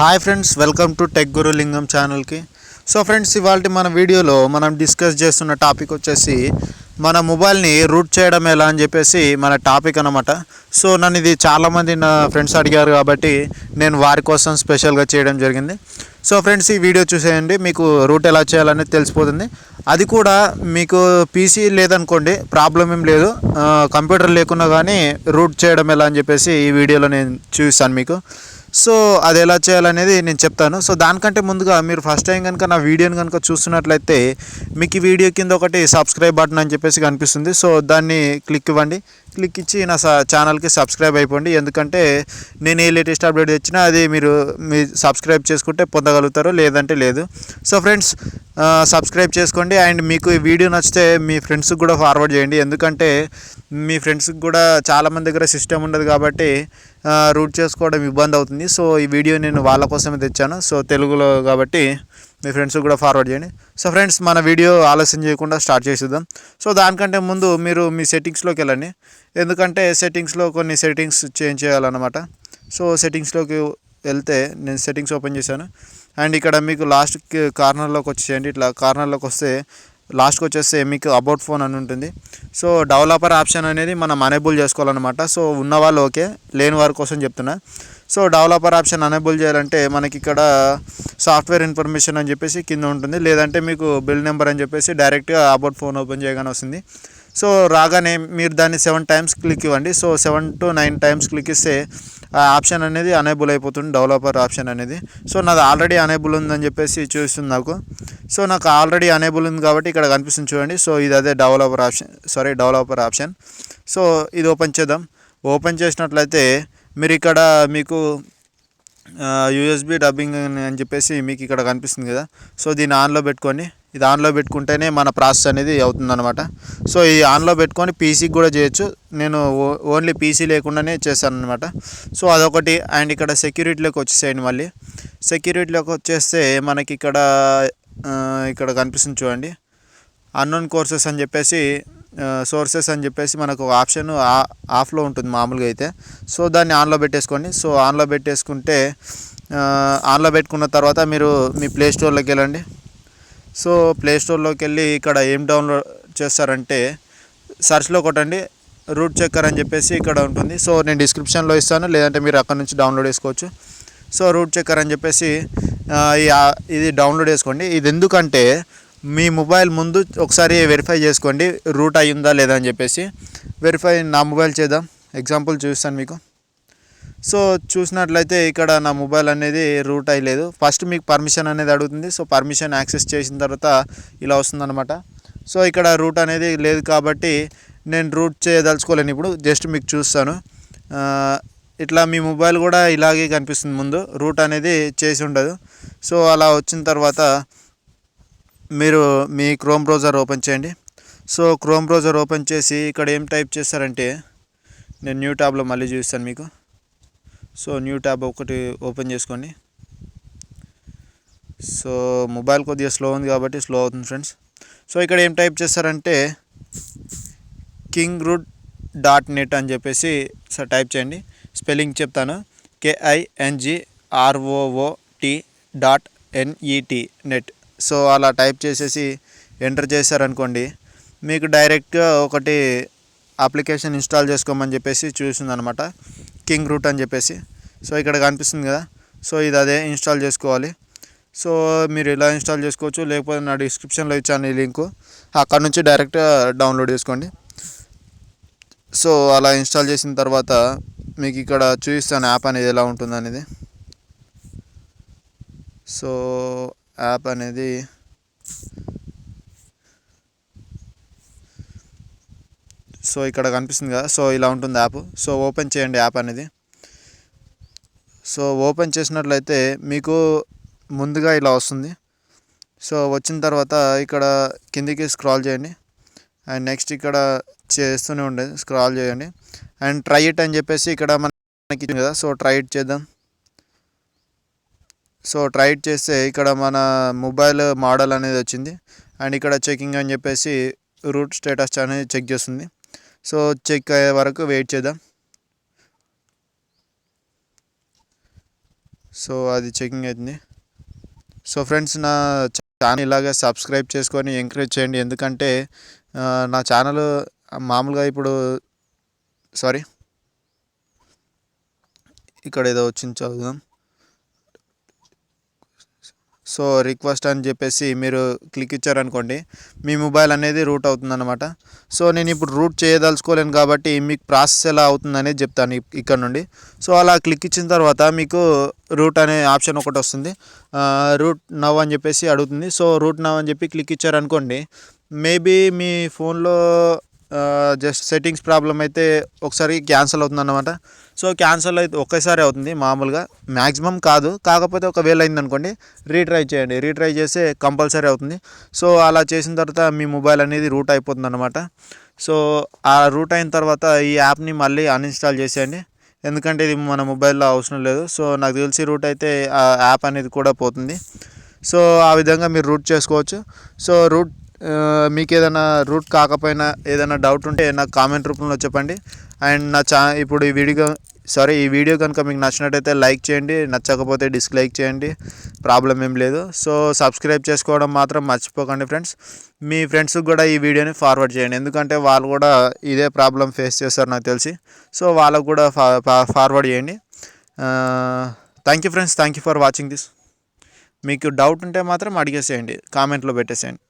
Hi friends, welcome to tech Guru Lingam ఛానల్కి. So friends, ఇవాళ మన వీడియోలో మనం డిస్కస్ చేస్తున్న టాపిక్ వచ్చేసి మన మొబైల్ని రూట్ చేయడం ఎలా అని చెప్పేసి మన టాపిక్ అనమాట. సో నన్ను ఇది చాలామంది నా ఫ్రెండ్స్ అడిగారు కాబట్టి నేను వారి కోసం స్పెషల్గా చేయడం జరిగింది. సో ఫ్రెండ్స్, ఈ వీడియో చూసేయండి, మీకు రూట్ ఎలా చేయాలనేది తెలిసిపోతుంది. అది కూడా మీకు పీసీ లేదనుకోండి, ప్రాబ్లం ఏం లేదు, కంప్యూటర్ లేకున్నా కానీ రూట్ చేయడం ఎలా అని చెప్పేసి ఈ వీడియోలో నేను చూపిస్తాను మీకు. సో అది ఎలా చేయాలనేది నేను చెప్తాను. సో దానికంటే ముందుగా మీరు ఫస్ట్ టైం కనుక నా వీడియోని కనుక చూస్తున్నట్లయితే మీకు ఈ వీడియో కింద ఒకటి సబ్స్క్రైబ్ బటన్ అని చెప్పేసి కనిపిస్తుంది. సో దాన్ని క్లిక్ ఇవ్వండి. క్లిక్ ఇచ్చి నా ఛానల్కి సబ్స్క్రైబ్ అయిపోండి. ఎందుకంటే నేను ఏ లేటెస్ట్ అప్డేట్ వచ్చినా అది మీరు సబ్స్క్రైబ్ చేసుకుంటే పొందగలుగుతారు, లేదంటే లేదు. సో ఫ్రెండ్స్, సబ్స్క్రైబ్ చేసుకోండి. అండ్ మీకు ఈ వీడియో నచ్చితే మీ ఫ్రెండ్స్కి కూడా ఫార్వర్డ్ చేయండి. ఎందుకంటే మీ ఫ్రెండ్స్కి కూడా చాలామంది దగ్గర సిస్టమ్ ఉండదు కాబట్టి రూట్ చేసుకోవడం ఇబ్బంది అవుతుంది. సో ఈ వీడియో నేను వాళ్ళ కోసమే తెచ్చాను, సో తెలుగులో కాబట్టి మీ ఫ్రెండ్స్కి కూడా ఫార్వర్డ్ చేయండి. సో ఫ్రెండ్స్, మన వీడియో ఆలస్యం చేయకుండా స్టార్ట్ చేసేద్దాం. సో దానికంటే ముందు మీరు మీ సెట్టింగ్స్లోకి వెళ్ళండి, ఎందుకంటే సెట్టింగ్స్లో కొన్ని సెట్టింగ్స్ చేంజ్ చేయాలన్నమాట. సో సెట్టింగ్స్లోకి వెళ్తే నేను సెట్టింగ్స్ ఓపెన్ చేశాను. అండ్ ఇక్కడ మీకు లాస్ట్ కార్నర్లోకి వచ్చేయండి. ఇట్లా కార్నర్లోకి వస్తే లాస్ట్కి వచ్చేస్తే మీకు అబౌట్ ఫోన్ అని ఉంటుంది. సో డెవలపర్ ఆప్షన్ అనేది మనం అనేబుల్ చేసుకోవాలన్నమాట. సో ఉన్నవాళ్ళు ఓకే, లేని వారి కోసం చెప్తున్నా. సో డెవలపర్ ఆప్షన్ అనేబుల్ చేయాలంటే మనకి ఇక్కడ సాఫ్ట్వేర్ ఇన్ఫర్మేషన్ అని చెప్పేసి కింద ఉంటుంది, లేదంటే మీకు బిల్ నెంబర్ అని చెప్పేసి డైరెక్ట్గా అబౌట్ ఫోన్ ఓపెన్ చేయగానే వస్తుంది. సో రాగానే మీరు దాన్ని 7 టైమ్స్ క్లిక్ ఇవ్వండి. సో 7 to 9 టైమ్స్ క్లిక్ ఇస్తే ఆ ఆప్షన్ అనేది అనేబుల్ అయిపోతుంది, డెవలపర్ ఆప్షన్ అనేది. సో నాది ఆల్రెడీ అనేబుల్ ఉందని చెప్పేసి చూస్తుంది నాకు. సో నాకు ఆల్రెడీ అనేబుల్ ఉంది కాబట్టి ఇక్కడ కనిపిస్తుంది చూడండి. సో ఇది అదే డెవలపర్ ఆప్షన్. సో ఇది ఓపెన్ చేద్దాం. ఓపెన్ చేసినట్లయితే మీరు ఇక్కడ మీకు యూఎస్బి డబ్బింగ్ అని చెప్పేసి మీకు ఇక్కడ కనిపిస్తుంది కదా. సో దీన్ని ఆన్లో పెట్టుకొని, ఇది ఆన్లో పెట్టుకుంటేనే మన ప్రాసెస్ అనేది అవుతుందన్నమాట. సో ఈ ఆన్లో పెట్టుకొని పీసీకి కూడా చేయొచ్చు. నేను ఓన్లీ పీసీ లేకుండానే చేశాను అనమాట. సో అదొకటి. అండ్ ఇక్కడ సెక్యూరిటీలోకి వచ్చేసేయండి. మళ్ళీ సెక్యూరిటీలోకి వచ్చేస్తే మనకి ఇక్కడ కనిపిస్తుంది చూడండి, అన్నోన్ కోర్సెస్ అని చెప్పేసి, సోర్సెస్ అని చెప్పేసి మనకు ఆప్షన్ ఆఫ్లో ఉంటుంది మామూలుగా అయితే. సో దాన్ని ఆన్లో పెట్టేసుకోండి. సో ఆన్లో పెట్టేసుకుంటే ఆన్లో పెట్టుకున్న తర్వాత మీరు మీ ప్లే స్టోర్లోకి వెళ్ళండి. సో ప్లే స్టోర్లోకి వెళ్ళి ఇక్కడ ఏం డౌన్లోడ్ చేస్తారంటే సర్చ్లో కొట్టండి, రూట్ చెక్కర్ అని చెప్పేసి ఇక్కడ ఉంటుంది. సో నేను డిస్క్రిప్షన్లో ఇస్తాను, లేదంటే మీరు అక్కడ నుంచి డౌన్లోడ్ చేసుకోవచ్చు. సో రూట్ చెక్కర్ అని చెప్పేసి ఇది డౌన్లోడ్ చేసుకోండి. ఇది ఎందుకంటే మీ మొబైల్ ముందు ఒకసారి వెరిఫై చేసుకోండి రూట్ అయ్యిందా లేదా అని చెప్పేసి. వెరిఫై నా మొబైల్ చేద్దాం, ఎగ్జాంపుల్ చూస్తాను మీకు. సో చూసినట్లయితే ఇక్కడ నా మొబైల్ అనేది రూట్ అయ్యలేదు. ఫస్ట్ మీకు పర్మిషన్ అనేది అడుగుతుంది. సో పర్మిషన్ యాక్సెస్ చేసిన తర్వాత ఇలా వస్తుందన్నమాట. సో ఇక్కడ రూట్ అనేది లేదు కాబట్టి నేను రూట్ చేయదలుచుకోలేను. ఇప్పుడు జస్ట్ మీకు చూస్తాను. ఇట్లా మీ మొబైల్ కూడా ఇలాగే కనిపిస్తుంది, ముందు రూట్ అనేది చేసి ఉండదు. సో అలా వచ్చిన తర్వాత మీరు మీ క్రోమ్ బ్రౌజర్ ఓపెన్ చేయండి. సో క్రోమ్ బ్రౌజర్ ఓపెన్ చేసి ఇక్కడ ఏం టైప్ చేస్తారంటే, నేను న్యూ ట్యాబ్లో మళ్ళీ చూస్తాను మీకు. సో న్యూ ట్యాబ్ ఒకటి ఓపెన్ చేసుకోండి. సో మొబైల్ కొద్దిగా స్లో ఉంది కాబట్టి స్లో అవుతుంది ఫ్రెండ్స్. సో ఇక్కడ ఏం టైప్ చేస్తారంటే kingroot.net అని చెప్పేసి టైప్ చేయండి. స్పెల్లింగ్ చెప్తాను, KINGROOT.NET నెట్. సో అలా టైప్ చేసేసి ఎంటర్ చేశారనుకోండి, మీకు డైరెక్ట్గా ఒకటి అప్లికేషన్ ఇన్స్టాల్ చేసుకోమని చెప్పేసి చూస్తుంది అనమాట, కింగ్రూట్ అని చెప్పేసి. సో ఇక్కడ కనిపిస్తుంది కదా. సో ఇది అదే ఇన్స్టాల్ చేసుకోవాలి. సో మీరు ఇలా ఇన్స్టాల్ చేసుకోవచ్చు, లేకపోతే నా డిస్క్రిప్షన్లో ఇచ్చాను ఈ లింకు, అక్కడ నుంచి డైరెక్ట్గా డౌన్లోడ్ చేసుకోండి. సో అలా ఇన్స్టాల్ చేసిన తర్వాత మీకు ఇక్కడ చూపిస్తాను యాప్ అనేది ఎలా ఉంటుంది అనేది. సో యాప్ అనేది సో ఇక్కడ కనిపిస్తుంది కదా. సో ఇలా ఉంటుంది యాప్. సో ఓపెన్ చేయండి యాప్ అనేది. సో ఓపెన్ చేసినట్లయితే మీకు ముందుగా ఇలా వస్తుంది. సో వచ్చిన తర్వాత ఇక్కడ కిందికి స్క్రాల్ చేయండి. అండ్ నెక్స్ట్ ఇక్కడ చేస్తూనే ఉండేది, స్క్రాల్ చేయండి. అండ్ ట్రై ఇట్ అని చెప్పేసి ఇక్కడ మనకి కదా. సో ట్రై ఇట్ చేద్దాం. సో ట్రై ఇట్ చేస్తే ఇక్కడ మన మొబైల్ మోడల్ అనేది వచ్చింది. అండ్ ఇక్కడ చెకింగ్ అని చెప్పేసి రూట్ స్టేటస్ అనేది చెక్ చేస్తుంది. సో చెక్ అయ్యే వరకు వెయిట్ చేద్దాం. సో అది చెకింగ్ అవుతుంది. సో ఫ్రెండ్స్, నా ఛానల్ ఇలాగే సబ్స్క్రైబ్ చేసుకొని ఎంకరేజ్ చేయండి. ఎందుకంటే నా ఛానల్ మామూలుగా ఇప్పుడు సారీ ఇక్కడ ఏదో వచ్చింది చదువుదాం. సో రిక్వెస్ట్ అని చెప్పేసి మీరు క్లిక్ ఇచ్చారనుకోండి, మీ మొబైల్ అనేది రూట్ అవుతుందన్నమాట. సో నేను ఇప్పుడు రూట్ చేయదలుచుకోలేను కాబట్టి మీకు ప్రాసెస్ ఎలా అవుతుందనేది చెప్తాను ఇక్కడ నుండి. సో అలా క్లిక్ ఇచ్చిన తర్వాత మీకు రూట్ అనే ఆప్షన్ ఒకటి వస్తుంది. రూట్ నవ్ అని చెప్పేసి అడుగుతుంది. సో రూట్ నవ్ అని చెప్పి క్లిక్ ఇచ్చారనుకోండి, మేబీ మీ ఫోన్లో జస్ట్ సెట్టింగ్స్ ప్రాబ్లం అయితే ఒకసారి క్యాన్సిల్ అవుతుందన్నమాట. సో క్యాన్సిల్ అయితే ఒకేసారి అవుతుంది మామూలుగా, మ్యాక్సిమం కాదు. కాకపోతే ఒకవేళ అయిందనుకోండి, రీట్రై చేయండి. రీట్రై చేస్తే కంపల్సరీ అవుతుంది. సో అలా చేసిన తర్వాత మీ మొబైల్ అనేది రూట్ అయిపోతుంది అనమాట. సో ఆ రూట్ అయిన తర్వాత ఈ యాప్ని మళ్ళీ అన్ఇన్స్టాల్ చేసేయండి, ఎందుకంటే ఇది మన మొబైల్లో అవసరం లేదు. సో నాకు తెలిసి రూట్ అయితే ఆ యాప్ అనేది కూడా పోతుంది. సో ఆ విధంగా మీరు రూట్ చేసుకోవచ్చు. సో మీకు ఏదైనా రూట్ కాకపోయినా ఏదైనా డౌట్ ఉంటే నాకు కామెంట్ రూపంలో చెప్పండి. అండ్ ఇప్పుడు ఈ వీడియో కనుక మీకు నచ్చినట్టయితే లైక్ చేయండి, నచ్చకపోతే డిస్లైక్ చేయండి, ప్రాబ్లం ఏం లేదు. సో సబ్స్క్రైబ్ చేసుకోవడం మాత్రం మర్చిపోకండి ఫ్రెండ్స్. మీ ఫ్రెండ్స్కి కూడా ఈ వీడియోని ఫార్వర్డ్ చేయండి, ఎందుకంటే వాళ్ళు కూడా ఇదే ప్రాబ్లం ఫేస్ చేస్తారు నాకు తెలిసి. సో వాళ్ళకు కూడా ఫార్వర్డ్ చేయండి. Thank you friends, thank you for watching this. మీకు డౌట్ ఉంటే మాత్రం అడిగేసేయండి, కామెంట్లో పెట్టేసేయండి.